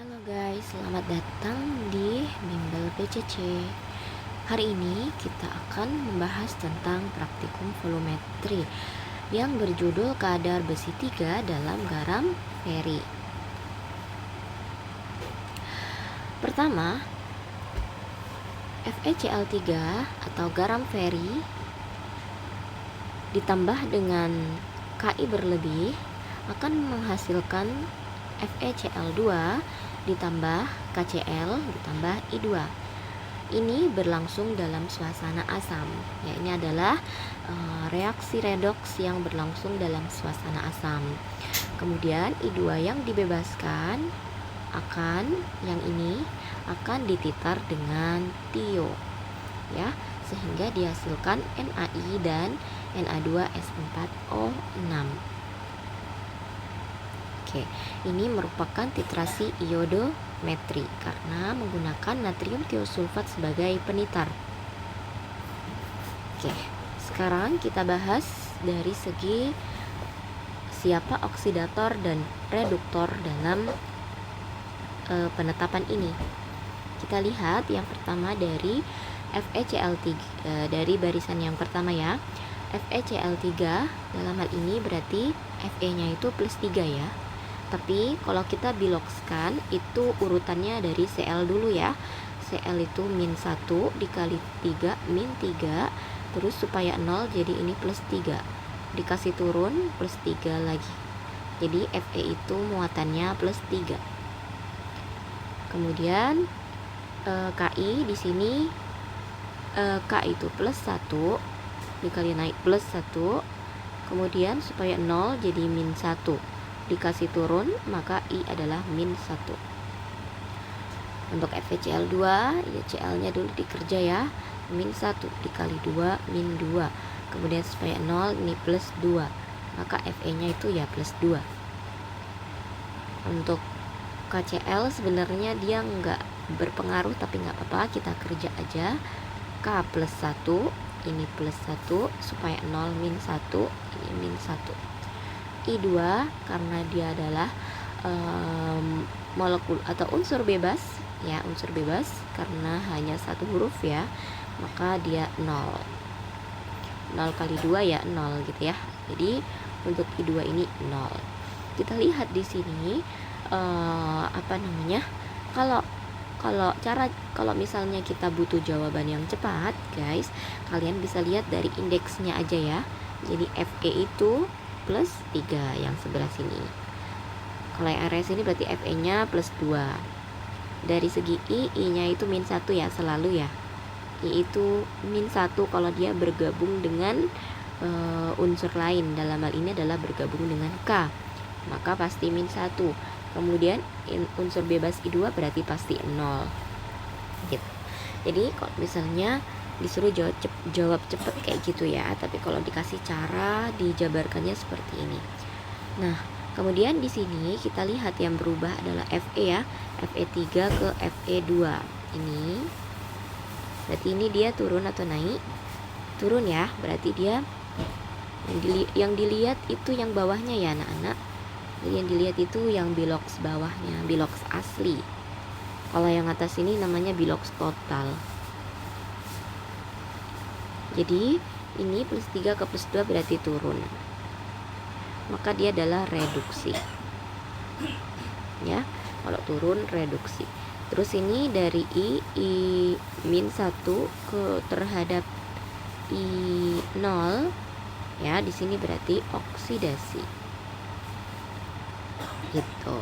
Halo guys, selamat datang di Bimbel PCC. Hari ini kita akan membahas tentang praktikum volumetri yang berjudul kadar besi 3 dalam garam feri. Pertama, FeCl3 atau garam feri ditambah dengan Ki berlebih akan menghasilkan FeCl2 ditambah KCl ditambah I2. Ini berlangsung dalam suasana asam. Ya, ini adalah reaksi redoks yang berlangsung dalam suasana asam. Kemudian I2 yang dibebaskan yang ini akan dititar dengan tio. Ya, sehingga dihasilkan NaI dan Na2S4O6. Oke, ini merupakan titrasi iodometri karena menggunakan natrium tiosulfat sebagai penitar. Oke, sekarang kita bahas dari segi siapa oksidator dan reduktor dalam penetapan ini. Kita lihat yang pertama dari FeCl3 dari barisan yang pertama ya. FeCl3 dalam hal ini berarti Fe-nya itu plus 3 ya. Tapi kalau kita bilokskan itu urutannya dari Cl dulu ya. Cl itu min 1 dikali 3 min 3. Terus supaya 0 jadi ini plus 3. Dikasih turun plus 3 lagi. Jadi Fe itu muatannya plus 3. Kemudian Ki di sini K itu plus 1 dikali naik plus 1. Kemudian supaya 0 jadi min 1. Dikasih turun maka I adalah min 1. Untuk FeCl2 ya Cl nya dulu dikerja ya, min 1 dikali 2 min 2. Kemudian supaya 0 ini plus 2 maka Fe nya itu ya plus 2. Untuk KCl sebenarnya dia nggak berpengaruh tapi nggak apa-apa, kita kerja aja. K plus 1 ini plus 1 supaya 0 min 1 ini min 1. I2 karena dia adalah molekul atau unsur bebas ya, unsur bebas karena hanya satu huruf ya, maka dia 0 kali 2 ya 0 gitu ya. Jadi untuk I2 ini 0. Kita lihat di sini kalau misalnya kita butuh jawaban yang cepat guys, kalian bisa lihat dari indeksnya aja ya. Jadi Fe itu plus 3 yang sebelah sini. Kalau yang area sini berarti Fe nya plus 2. Dari segi I nya itu min 1 ya selalu ya. I itu min 1 kalau dia bergabung dengan unsur lain. Dalam hal ini adalah bergabung dengan K, maka pasti min 1. Kemudian unsur bebas I2 berarti pasti 0 gitu. Jadi kalau misalnya disuruh jawab cepet kayak gitu ya, tapi kalau dikasih cara dijabarkannya seperti ini. Nah, kemudian di sini kita lihat yang berubah adalah Fe ya, Fe3 ke Fe2. Ini berarti ini dia turun atau naik? Turun ya, berarti dia yang dilihat itu yang bawahnya ya anak-anak. Jadi yang dilihat itu yang biloks bawahnya, biloks asli. Kalau yang atas ini namanya biloks total. Jadi ini plus 3 ke plus 2 berarti turun, maka dia adalah reduksi ya. Kalau turun reduksi. Terus ini dari I min 1 ke terhadap I 0 ya, di sini berarti oksidasi gitu.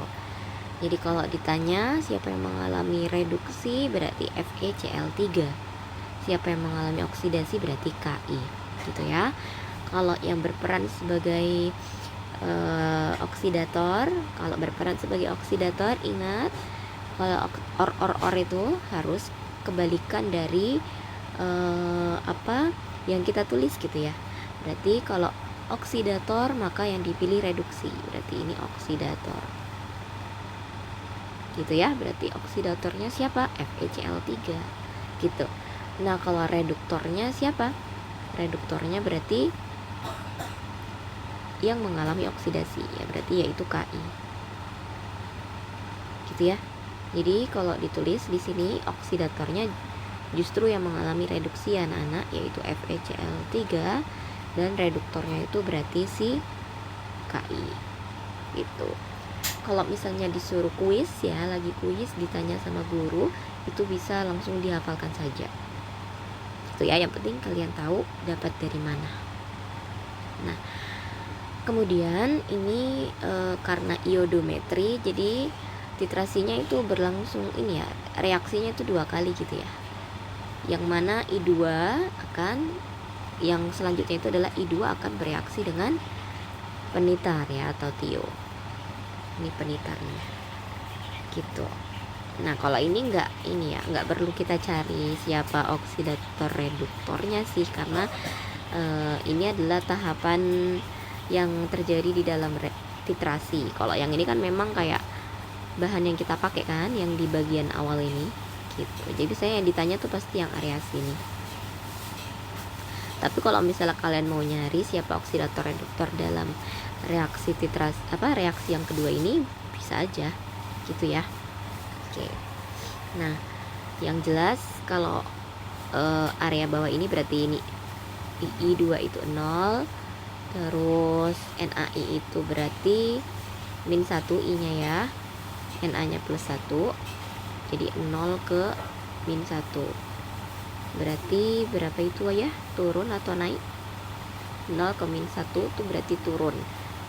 Jadi kalau ditanya siapa yang mengalami reduksi berarti FeCl3. Siapa yang mengalami oksidasi berarti Ki gitu ya. Kalau yang berperan sebagai oksidator, ingat kalau or itu harus kebalikan dari apa yang kita tulis gitu ya. Berarti kalau oksidator maka yang dipilih reduksi, berarti ini oksidator gitu ya. Berarti oksidatornya siapa? FeCl3 gitu. Nah, kalau reduktornya siapa? Reduktornya berarti yang mengalami oksidasi ya, berarti yaitu Ki gitu ya. Jadi kalau ditulis di sini oksidatornya justru yang mengalami reduksi anak-anak, yaitu FeCl3, dan reduktornya itu berarti si Ki gitu. Kalau misalnya disuruh kuis ya, lagi kuis ditanya sama guru, itu bisa langsung dihafalkan saja. Itu ya, yang penting kalian tahu dapat dari mana. Nah, kemudian ini karena iodometri, jadi titrasinya itu berlangsung ini ya, reaksinya itu 2 kali gitu ya. Yang mana I2 akan, yang selanjutnya itu adalah I2 akan bereaksi dengan penitar ya, atau tio. Ini penitarnya gitu. Nah, kalau ini nggak perlu kita cari siapa oksidator reduktornya sih, karena ini adalah tahapan yang terjadi di dalam titrasi. Kalau yang ini kan memang kayak bahan yang kita pakai kan, yang di bagian awal ini gitu. Jadi saya yang ditanya tuh pasti yang area sini. Tapi kalau misalnya kalian mau nyari siapa oksidator reduktor dalam reaksi reaksi yang kedua ini, bisa aja gitu ya. Oke. Nah, yang jelas kalau area bawah ini berarti ini I2 itu 0, terus NaI itu berarti min 1 I-nya ya, Na-nya plus 1, jadi 0 ke min 1. Berarti berapa itu ya? Turun atau naik? 0 ke min 1 itu berarti turun.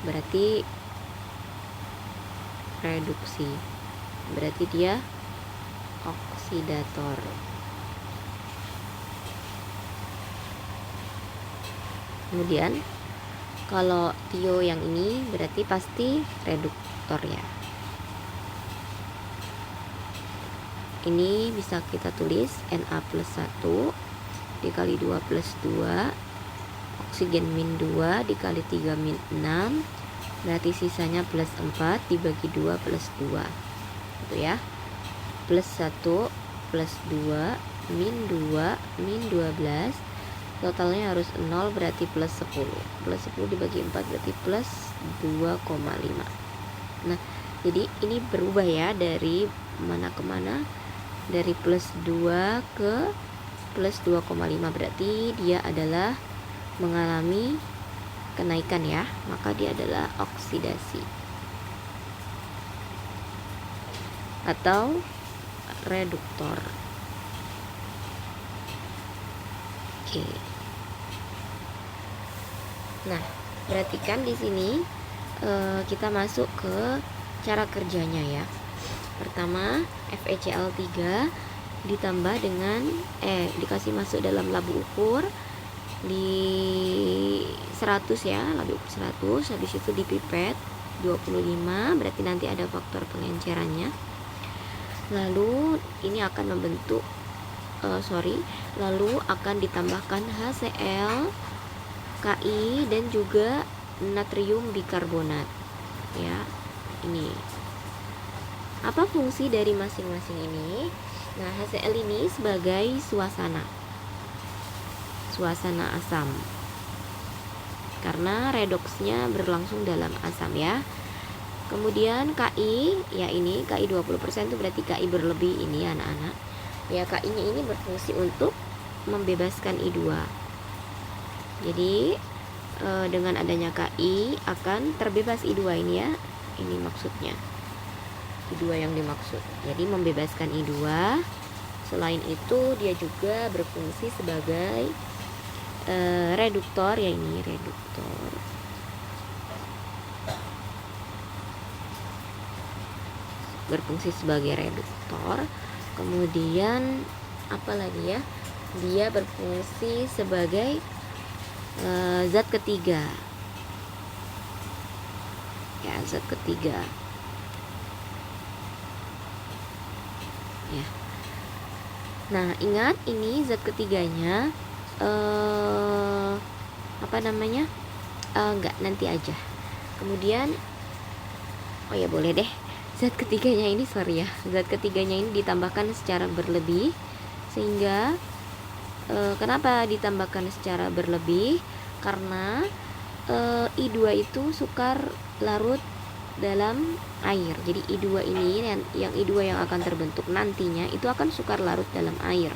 Berarti reduksi. Berarti dia oksidator. Kemudian kalau tio yang ini berarti pasti reduktor ya. Ini bisa kita tulis Na plus 1 dikali 2 plus 2, oksigen min 2 dikali 3 min 6, berarti sisanya plus 4 dibagi 2 plus 2 itu ya, plus 1 plus 2 min 2 min 12, totalnya harus 0 berarti plus 10, plus 10 dibagi 4 berarti plus 2,5. Nah, jadi ini berubah ya, dari mana ke mana, dari plus 2 ke plus 2,5, berarti dia adalah mengalami kenaikan ya, maka dia adalah oksidasi atau reduktor. Oke. Nah, perhatikan di sini kita masuk ke cara kerjanya ya. Pertama, FeCl3 ditambah dengan dikasih masuk dalam labu ukur di 100 ya, labu ukur 100, habis itu dipipet 25, berarti nanti ada faktor pengencerannya. Lalu ini akan membentuk lalu akan ditambahkan HCl, Ki, dan juga natrium bikarbonat ya. Ini apa fungsi dari masing-masing ini? Nah, HCl ini sebagai suasana asam, karena redoksnya berlangsung dalam asam ya. Kemudian Ki, ya ini Ki 20% itu berarti Ki berlebih ini anak-anak. Ya, Ki-nya ini berfungsi untuk membebaskan I2. Jadi dengan adanya Ki akan terbebas I2 ini ya. Ini maksudnya. I2 yang dimaksud. Jadi membebaskan I2. Selain itu dia juga berfungsi sebagai reduktor ya, ini reduktor. Berfungsi sebagai reduktor. Kemudian apa lagi ya? Dia berfungsi sebagai zat ketiga. Ya, zat ketiga. Ya. Nah, ingat ini zat ketiganya enggak, nanti aja. Kemudian oh ya boleh deh. Zat ketiganya ini ditambahkan secara berlebih, sehingga kenapa ditambahkan secara berlebih? Karena I2 itu sukar larut dalam air. Jadi I2 ini yang I2 yang akan terbentuk nantinya itu akan sukar larut dalam air.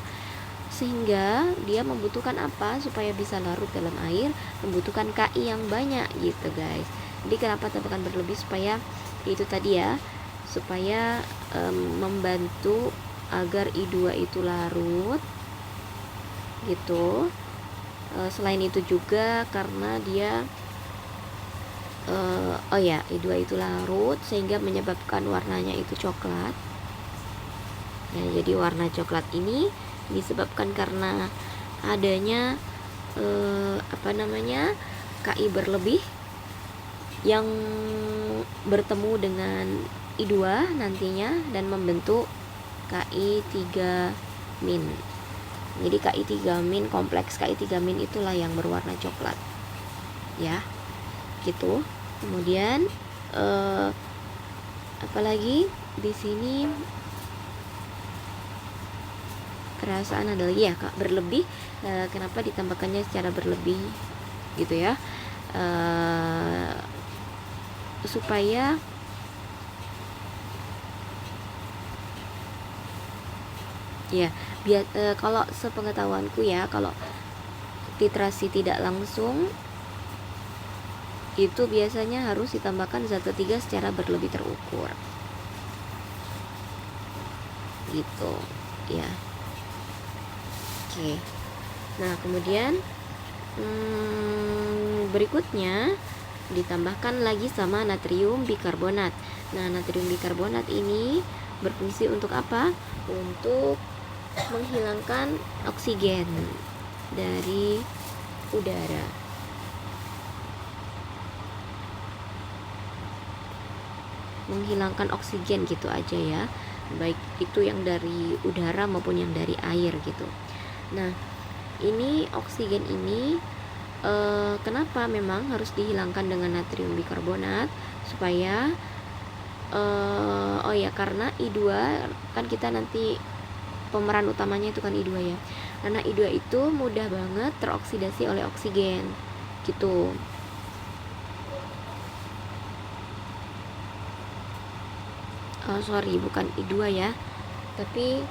Sehingga dia membutuhkan apa supaya bisa larut dalam air? Membutuhkan Ki yang banyak gitu guys. Jadi kenapa tambakan berlebih? Supaya itu tadi ya, supaya membantu agar I2 itu larut gitu. Selain itu juga karena dia I2 itu larut sehingga menyebabkan warnanya itu coklat. Nah, jadi warna coklat ini disebabkan karena adanya Ki berlebih yang bertemu dengan I2 nantinya dan membentuk Ki3-. Jadi Ki3-, kompleks Ki3- itulah yang berwarna coklat ya, gitu. Kemudian apalagi di sini perasaan ada lagi ya Kak, berlebih. Kenapa ditambahkannya secara berlebih gitu ya? Supaya ya biar kalau sepengetahuanku ya, kalau titrasi tidak langsung itu biasanya harus ditambahkan zat ketiga secara berlebih terukur gitu ya. Oke. Nah, kemudian berikutnya ditambahkan lagi sama natrium bikarbonat. Nah, natrium bikarbonat ini berfungsi untuk apa? Untuk menghilangkan oksigen dari udara. Menghilangkan oksigen gitu aja ya, baik itu yang dari udara maupun yang dari air gitu. Nah, ini oksigen ini kenapa memang harus dihilangkan dengan natrium bikarbonat? Supaya karena I2 kan kita nanti pemeran utamanya itu kan I2 ya. Karena I2 itu mudah banget teroksidasi oleh oksigen gitu. Bukan I2 ya, tapi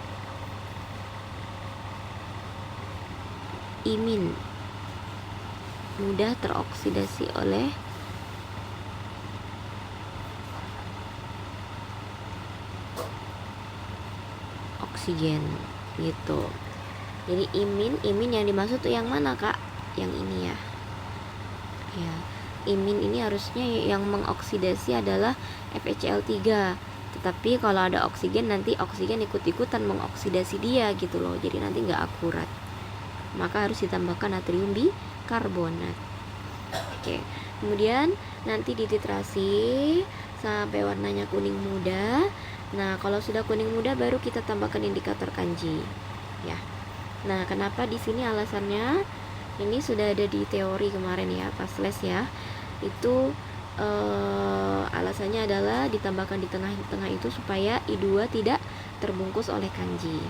imin mudah teroksidasi oleh oksigen gitu. Jadi imin yang dimaksud tuh yang mana Kak? Yang ini ya. Ya, imin ini harusnya yang mengoksidasi adalah FeCl3. Tetapi kalau ada oksigen, nanti oksigen ikut-ikutan mengoksidasi dia gitu loh. Jadi nanti nggak akurat. Maka harus ditambahkan natrium bikarbonat. Oke. Kemudian nanti dititrasi sampai warnanya kuning muda. Nah, kalau sudah kuning muda baru kita tambahkan indikator kanji. Ya. Nah, kenapa di sini alasannya? Ini sudah ada di teori kemarin ya, pas les ya. Itu alasannya adalah ditambahkan di tengah-tengah itu supaya I2 tidak terbungkus oleh kanji.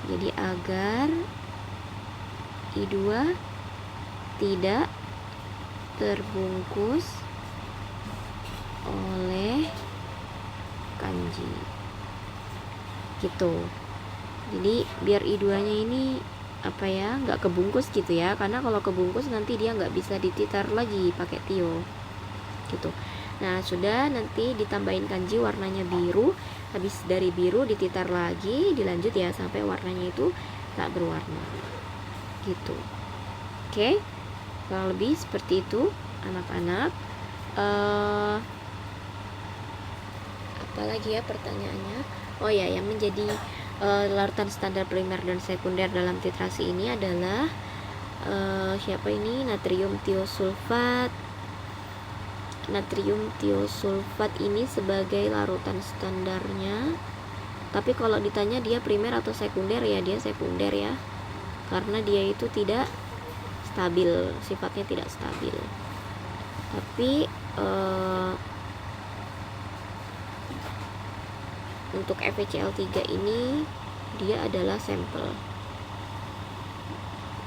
Jadi agar I2 tidak terbungkus oleh kanji gitu. Jadi biar I2-nya ini nggak kebungkus gitu ya, karena kalau kebungkus nanti dia nggak bisa dititar lagi pakai tio gitu. Nah, sudah nanti ditambahin kanji warnanya biru. Habis dari biru dititar lagi, dilanjut ya sampai warnanya itu tak berwarna gitu. Oke, kurang lebih seperti itu anak-anak. Apalagi ya pertanyaannya? Oh ya, yang menjadi larutan standar primer dan sekunder dalam titrasi ini adalah siapa ini? Natrium tiosulfat. Natrium tiosulfat ini sebagai larutan standarnya. Tapi kalau ditanya dia primer atau sekunder, ya dia sekunder ya. Karena dia itu tidak stabil, sifatnya tidak stabil. Tapi untuk FeCl3 ini dia adalah sampel,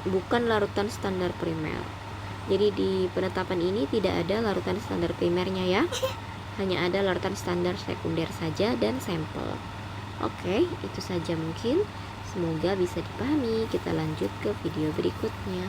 bukan larutan standar primer. Jadi di penetapan ini tidak ada larutan standar primernya ya. hanya ada lorotan standar sekunder saja dan sampel. Oke, itu saja mungkin. Semoga bisa dipahami. Kita lanjut ke video berikutnya.